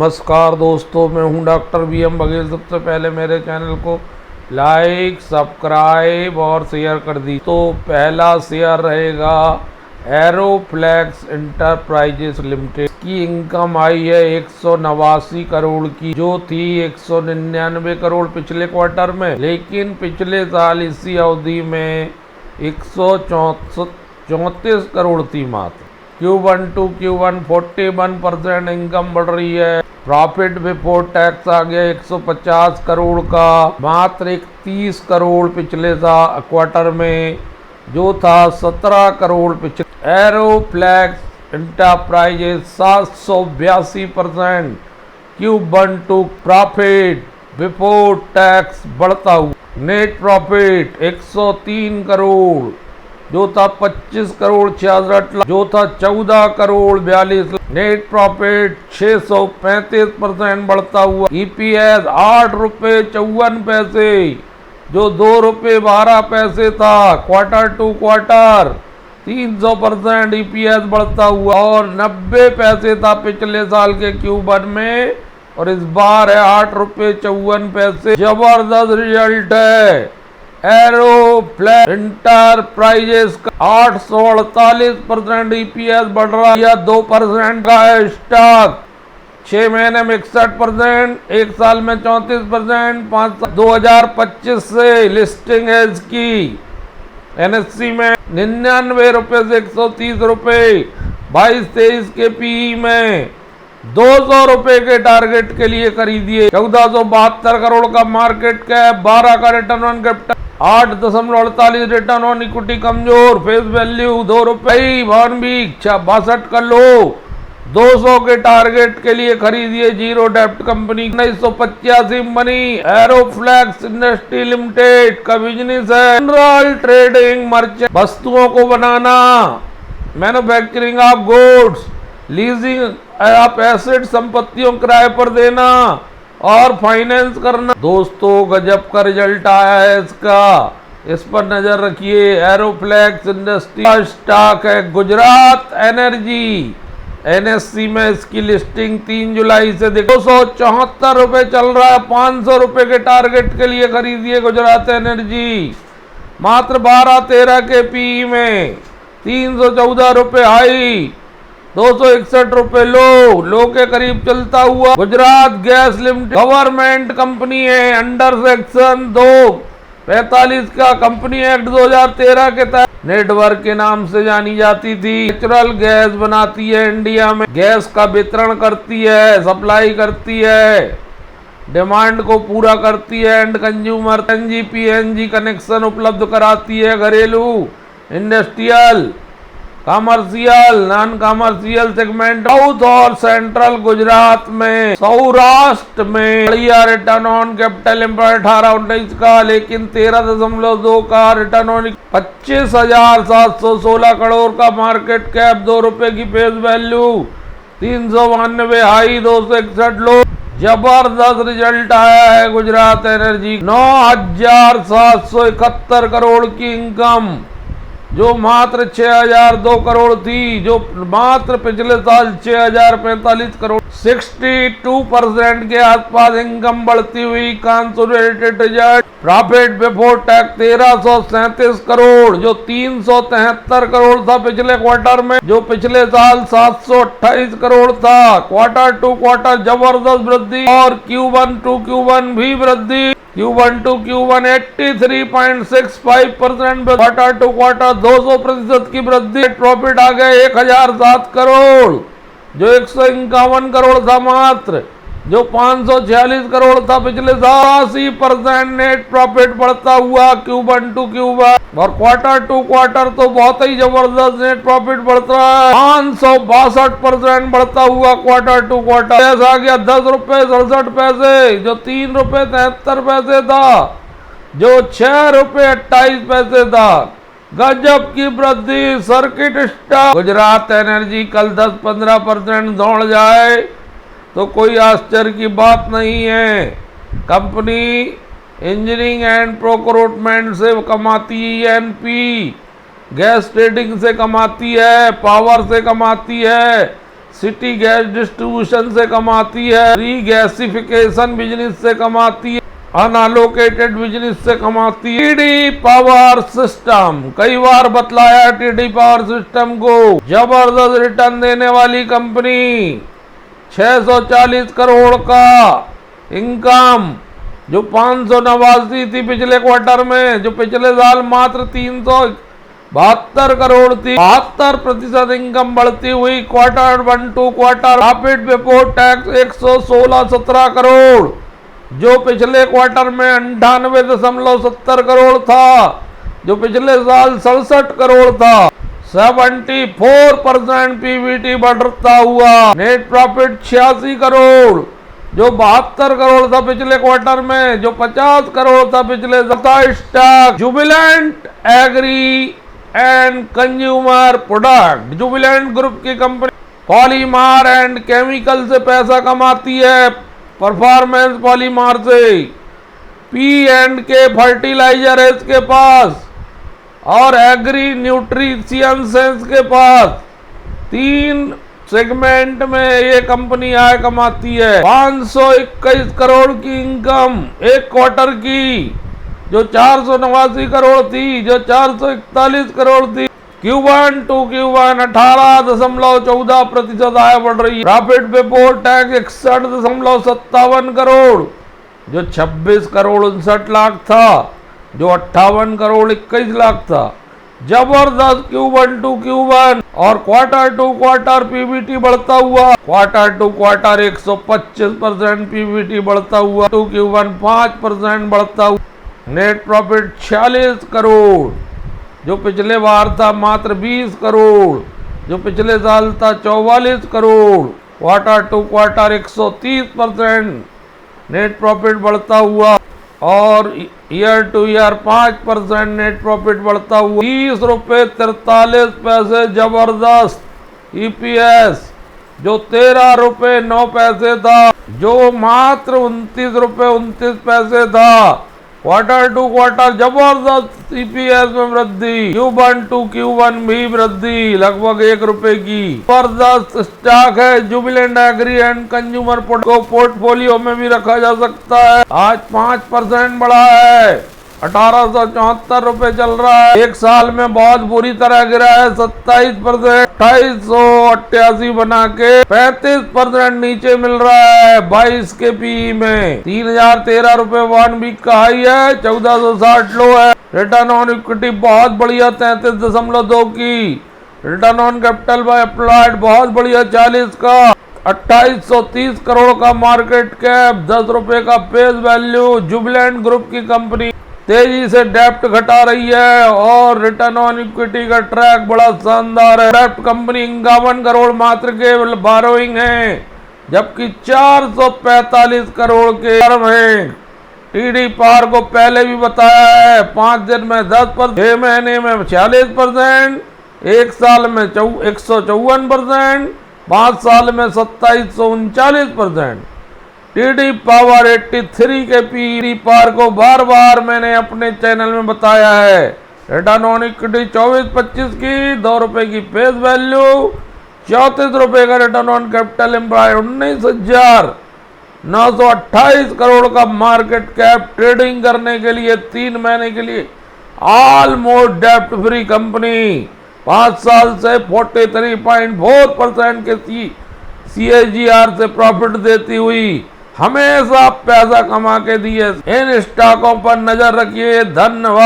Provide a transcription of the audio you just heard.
नमस्कार दोस्तों, मैं हूं डॉक्टर BM बघेल। सबसे पहले मेरे चैनल को लाइक, सब्सक्राइब और शेयर कर दी। तो पहला शेयर रहेगा एरोफ्लेक्स इंटरप्राइजेस लिमिटेड की इनकम आई है 189 करोड़ की, जो थी 199 करोड़ पिछले क्वार्टर में, लेकिन पिछले साल इसी अवधि में 134 करोड़ थी मात्र। Q1 to Q1 41% इनकम बढ़ रही है। प्रॉफिट बिफोर टैक्स आ गया 150 करोड़ का, मात्र 31 करोड़ पिछले क्वार्टर में, जो था 17 करोड़ पिछले। Aeroflex Enterprises 782% Q1 to profit before tax बढ़ता हुआ। नेट प्रॉफिट 103 करोड़, जो था 25 करोड़ 66 लाख, जो था 14 करोड़ 42 लाख। नेट प्रॉफिट 635% बढ़ता हुआ। EPS 8 रुपये 54 पैसे, जो 2 रुपये 12 पैसे था। क्वार्टर टू क्वार्टर 300% EPS बढ़ता हुआ, और 90 पैसे था पिछले साल के Q1 में, और इस बार है 8 रुपये 54 पैसे। जबरदस्त रिजल्ट है। एरोफ्लेक्स इंटरप्राइजेस का 848% EPS बढ़ रहा है, या 2% का है स्टॉक। 6 महीने में 61%, एक साल में 34%, 2025 से लिस्टिंग है इसकी NSE में। 99 रुपये से 130 रुपये, 22-23 के PE में 200 रुपए के टारगेट के लिए खरीदिए। 1472 करोड़ का मार्केट कैप, 12 का return on capital, 8.48 return on equity कमजोर, फेस वैल्यू 2 रुपये, भवन भी 62 कर लो। 200 के टारगेट के लिए खरीदिए। जीरो डेप्ट कंपनी 1985 बनी। एरोफ्लेक्स इंडस्ट्री लिमिटेड का बिजनेस है जनरल ट्रेडिंग, मर्चेंट, वस्तुओं को बनाना, मैन्युफैक्चरिंग ऑफ गुड्स, लीजिंग आप एसेट, संपत्तियों किराए पर देना और फाइनेंस करना। दोस्तों गजब का रिजल्ट आया है इसका, इस पर नजर रखिए। एरोफ्लेक्स इंडस्ट्री का स्टॉक है गुजरात एनर्जी, NSE में इसकी लिस्टिंग 3 जुलाई से 274 रुपए चल रहा है। 500 रुपए के टारगेट के लिए खरीदिए गुजरात एनर्जी। मात्र 12-13 के PE में 314 रुपए हाई, 261 रुपए लो के करीब चलता हुआ। Gujarat gas limited government company है, अंडर सेक्शन 245 का कंपनी एक्ट 2013 के तहत नेटवर्क के नाम से जानी जाती थी। नेचुरल गैस बनाती है इंडिया में, गैस का वितरण करती है, सप्लाई करती है, डिमांड को पूरा करती है, and consumer LNG PNG connection उपलब्ध कराती है। घरेलू, industrial, commercial, non commercial segment south और सेंट्रल गुजरात में, सौराष्ट्र में बढ़िया रिटर्न ऑन कैपिटल एम्प्लॉयड 18-19 का, लेकिन 13.2 का रिटर्न ऑन 25,716 करोड़ का मार्केट कैप, 2 रुपए की फेस वैल्यू, 392 हाई, 261 लो। जबरदस्त रिजल्ट आया है गुजरात एनर्जी। 9,771 करोड़ की इनकम, जो मात्र 6,002 करोड़ थी, जो मात्र पिछले साल 6,045 करोड़। 62% के आसपास इनकम बढ़ती हुई। Consolidated result profit before tax 1337 crore, जो 373 करोड़ था पिछले क्वार्टर में, जो पिछले साल 728 करोड़ था। क्वार्टर टू क्वार्टर जबरदस्त वृद्धि, और Q1 टू Q1 भी वृद्धि। Q1 to Q1 83.65%, quarter to quarter 200% की वृद्धि। प्रॉफिट आ गए 1007 करोड़, जो 151 करोड़ था मात्र, जो 546 करोड़ था पिछले साल। 80% नेट प्रॉफिट बढ़ता हुआ Q1 टू Q1, और क्वार्टर टू क्वार्टर तो बहुत ही जबरदस्त नेट प्रॉफिट बढ़ता है। 562% बढ़ता हुआ क्वार्टर टू क्वार्टर। ऐसा गया 10 रुपये 67 पैसे, जो 3 रुपये 73 पैसे था, जो 6 रुपये 28 पैसे था। गजब की वृद्धि। सर्किट स्टॉक गुजरात एनर्जी कल 10-15% दौड़ जाए तो कोई आश्चर्य की बात नहीं है। कंपनी इंजीनियरिंग एंड प्रोक्योरमेंट से कमाती है, NP गैस ट्रेडिंग से कमाती है, पावर से कमाती है, सिटी गैस डिस्ट्रीब्यूशन से कमाती है, रीगैसिफिकेशन बिजनेस से कमाती है, अनअलोकेटेड बिजनेस से कमाती है। टीडी पावर सिस्टम, कई बार बतलाया टीडी पावर सिस्टम को, जबरदस्त रिटर्न देने वाली कंपनी, 640 करोड़ का इनकम, जो 589 थी पिछले क्वार्टर में, जो पिछले साल मात्र 372 करोड़ थी। 72% इनकम बढ़ती हुई quarter 1 to quarter. Profit before tax 116-17 crore, जो पिछले क्वार्टर में 98.70 करोड़ था, जो पिछले साल 67 करोड़ था। 74% पीबीटी बढ़ता हुआ। नेट प्रॉफिट 86 करोड़, जो 72 करोड़ था पिछले क्वार्टर में, जो 50 करोड़ था पिछले। Stock Jubilant agri and consumer product, Jubilant group की कंपनी पॉलीमार एंड केमिकल से पैसा कमाती है, परफॉर्मेंस पॉलीमार से। P&K फर्टिलाइजर है इसके पास, और एग्री न्यूट्रिशियंस के पास। 3 सेगमेंट में ये कंपनी आय कमाती है। 521 करोड़ की इनकम एक क्वार्टर की, जो 489 करोड़ थी, जो 441 करोड़ थी। Q1 टू Q1 18.14% आय बढ़ रही है। प्रॉफिट बिफोर टैक्स 61.57 करोड़, जो 26 करोड़ 59 लाख था, जो 58 करोड़ 21 लाख था। जबरदस्त Q1 टू Q1 और क्वार्टर टू क्वार्टर पीबीटी बढ़ता हुआ। क्वार्टर टू क्वार्टर 125% पीबीटी बढ़ता हुआ, टू Q1 5% बढ़ता हुआ। नेट प्रॉफिट 46 करोड़, जो पिछले बार था मात्र 20 करोड़, जो पिछले साल था 44 crore. Quarter to quarter 130% net profit बढ़ता हुआ, और year to year 5% net profit बढ़ता हुआ। 30 रुपये 43 पैसे जबरदस्त ईपीएस, जो 13 रुपये 9 पैसे था, जो मात्र 29 रुपये 29 पैसे था। क्वार्टर टू क्वार्टर जबरदस्त ईपीएस में वृद्धि। Q1 टू Q1 भी वृद्धि लगभग 1 रुपए की। जबरदस्त स्टॉक है जुबिलेंट एग्री एंड कंज्यूमर को पोर्टफोलियो में भी रखा जा सकता है। आज 5% बढ़ा है, 1874 रुपए चल रहा है। एक साल में बहुत बुरी तरह गिरा है, 27%, 2888 बना के 35% नीचे मिल रहा है। 22 के पीई में 3013 रुपए 1 वीक का हाई है, 1460 लो है। रिटर्न ऑन इक्विटी बहुत बढ़िया 33.2 की। Return on capital by employed बहुत बढ़िया 40 का। 2830 करोड़ का मार्केट कैप, 10 रुपए का फेस वैल्यू। जुबिलेंट ग्रुप की कंपनी तेजी से डेप्ट घटा रही है, और रिटर्न ऑन इक्विटी का ट्रैक बड़ा शानदार है। डेप्ट कंपनी 51 करोड़ मात्र के बारोइंग है, जबकि 445 करोड़ के है। टीडी पावर को पहले भी बताया है, 5 दिन में 10%, 6 महीने में 46%, 1 साल में 154%, 5 साल में 2739%। टीडी पावर 83 के पीडी पावर को बार बार मैंने अपने चैनल में बताया है। रिटर्न ऑन इक्विटी 24-25 की, 2 रुपए की फेस वैल्यू, 34 रुपए का return on capital employed, 19,928 crore का मार्केट कैप। ट्रेडिंग करने के लिए 3 महीने के लिए ऑलमोस्ट डेप्ट फ्री कंपनी। 5 साल से 43.4% के CAGR से प्रॉफिट देती हुई हमेशा पैसा कमा के दिए। इन स्टॉकों पर नजर रखिए। धन्यवाद।